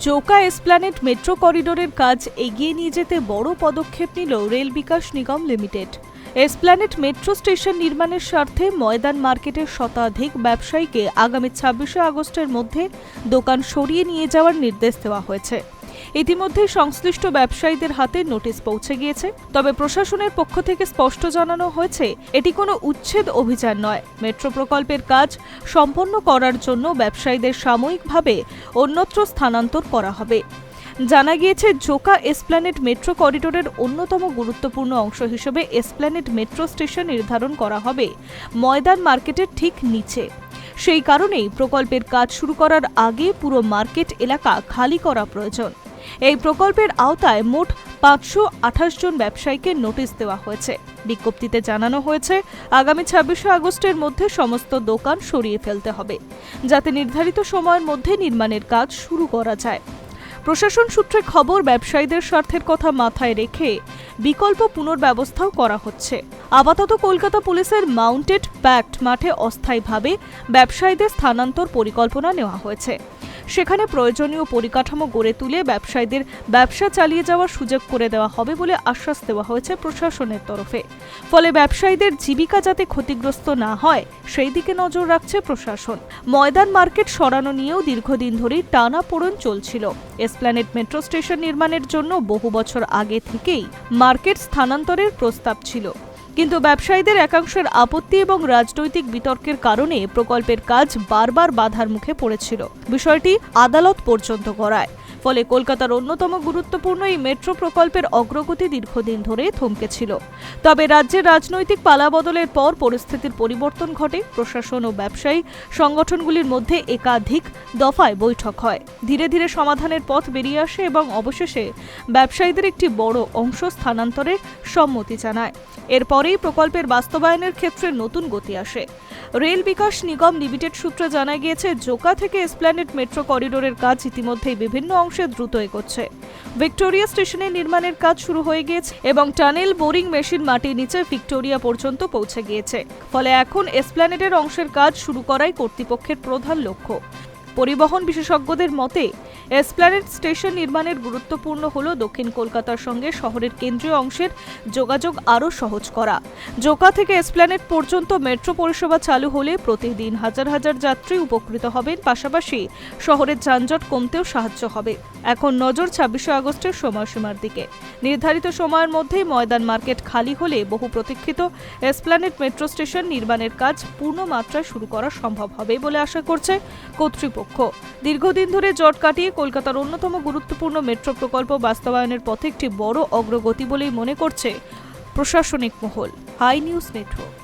Joka Esplanade metro করিডোরের কাজ এগিয়ে নিয়ে যেতে বড় পদক্ষেপ নিল rail Vikas Nigam limited. Esplanade metro station নির্মাণের স্বার্থে ময়দান মার্কেটের শতাধিক ব্যবসায়ীকে আগামী ২৬শে আগস্টের মধ্যে দোকান সরিয়ে নিয়ে যাওয়ার নির্দেশ দেওয়া হয়েছে। ইতিমধ্যে সংশ্লিষ্ট ব্যবসায়ীদের হাতে নোটিশ পৌঁছে গিয়েছে। তবে প্রশাসনের পক্ষ থেকে স্পষ্ট জানানো হয়েছে, এটি কোনো উচ্ছেদ অভিযান নয়। মেট্রো প্রকল্পের কাজ সম্পন্ন করার জন্য ব্যবসায়ীদের সাময়িকভাবে অন্যত্র স্থানান্তর করা হবে। জানা গিয়েছে, জোকা এসপ্ল্যানেড মেট্রো করিডোরের অন্যতম গুরুত্বপূর্ণ অংশ হিসেবে এসপ্ল্যানেড মেট্রো স্টেশন নির্ধারণ করা হবে ময়দান মার্কেটের ঠিক নিচে। সেই কারণেই প্রকল্পের কাজ শুরু করার আগে পুরো মার্কেট এলাকা খালি করা প্রয়োজন। এই প্রকল্পের আওতায় মোট ৫২৮ জন ব্যবসায়ীকে নোটিশ দেওয়া হয়েছে। বিজ্ঞপ্তিতে জানানো হয়েছে, আগামী ২৬শে আগস্টের মধ্যে সমস্ত দোকান সরিয়ে ফেলতে হবে, যাতে নির্ধারিত সময়ের মধ্যে নির্মাণের কাজ শুরু করা যায়। প্রশাসন সূত্রে খবর, ব্যবসায়ীদের স্বার্থের কথা মাথায় রেখে বিকল্প পুনর্ব্যবস্থাও করা হচ্ছে। আপাতত কলকাতা পুলিশের মাউন্টেড প্যাক্ট মাঠে অস্থায়ীভাবে ব্যবসায়ীদের স্থানান্তর পরিকল্পনা নেওয়া হয়েছে। সেখানে প্রয়োজনীয় পরিকাঠামো গড়ে তুলে ব্যবসায়ীদের ব্যবসা চালিয়ে যাওয়ার সুযোগ করে দেওয়া হবে বলে আশ্বাস দেওয়া হয়েছে প্রশাসনের তরফে। ফলে ব্যবসায়ীদের জীবিকা যাতে ক্ষতিগ্রস্ত না হয় সেই দিকে নজর রাখছে প্রশাসন। ময়দান মার্কেট সরানো নিয়েও দীর্ঘদিন ধরেই টানাপোড়েন চলছিল। এসপ্ল্যানেড মেট্রো স্টেশন নির্মাণের জন্য বহু বছর আগে থেকেই মার্কেট স্থানান্তরের প্রস্তাব ছিল, কিন্তু ব্যবসায়ীদের একাংশের আপত্তি এবং রাজনৈতিক বিতর্কের কারণে প্রকল্পের কাজ বারবার বাধার মুখে পড়েছিল। বিষয়টি আদালত পর্যন্ত গড়ায়। ফলে কলকাতার অন্যতম গুরুত্বপূর্ণ এই মেট্রো প্রকল্পের অগ্রগতি দীর্ঘদিন ধরে থমকে ছিল। তবে রাজ্যের রাজনৈতিক পালাবদলের পর পরিস্থিতির পরিবর্তন ঘটে। প্রশাসন ও ব্যবসায়ী সংগঠনগুলির মধ্যে একাধিক দফায় বৈঠক হয়। ধীরে ধীরে সমাধানের পথ বেরিয়ে আসে এবং অবশেষে ব্যবসায়ীদের একটি বড় অংশ স্থানান্তরে সম্মতি জানায়। এরপরেই প্রকল্পের বাস্তবায়নের ক্ষেত্রে নতুন গতি আসে। রেল বিকাশ নিগম লিমিটেড সূত্রে জানা গিয়েছে, জোকা থেকে এসপ্ল্যানেড মেট্রো করিডোরের কাজ ইতিমধ্যেই বিভিন্ন অংশে দ্রুত এগোচ্ছে। ভিক্টোরিয়া স্টেশনে নির্মাণের কাজ শুরু হয়ে গিয়েছে এবং টানেল বোরিং মেশিন মাটির নিচে ভিক্টোরিয়া পর্যন্ত পৌঁছে গিয়েছে। ফলে এখন এসপ্ল্যানেডের অংশের কাজ শুরু করাই কর্তৃপক্ষের প্রধান লক্ষ্য। পরিবহন বিশেষজ্ঞদের মতে, এসপ্ল্যানেড স্টেশন নির্মাণের গুরুত্বপূর্ণ হল দক্ষিণ কলকাতার সঙ্গে শহরের কেন্দ্রীয় অংশের যোগাযোগ আরও সহজ করা। জোকা থেকে এসপ্ল্যানেড পর্যন্ত মেট্রো পরিষেবা চালু হলে প্রতিদিন হাজার হাজার যাত্রী উপকৃত হবেন, পাশাপাশি শহরের যানজট কমতেও সাহায্য হবে। এখন নজর ২৬শে আগস্টের সময়সীমার দিকে। নির্ধারিত সময়ের মধ্যেই ময়দান মার্কেট খালি হলে বহু প্রতীক্ষিত এসপ্ল্যানেড মেট্রো স্টেশন নির্মাণের কাজ পূর্ণ মাত্রায় শুরু করা সম্ভব হবে বলে আশা করছে কর্তৃপক্ষ। দীর্ঘদিন ধরে জট কাটিয়ে কলকাতার অন্যতম গুরুত্বপূর্ণ মেট্রো প্রকল্প বাস্তবায়নের পথে একটি বড় অগ্রগতি বলেই মনে করছে প্রশাসনিক মহল। High news network.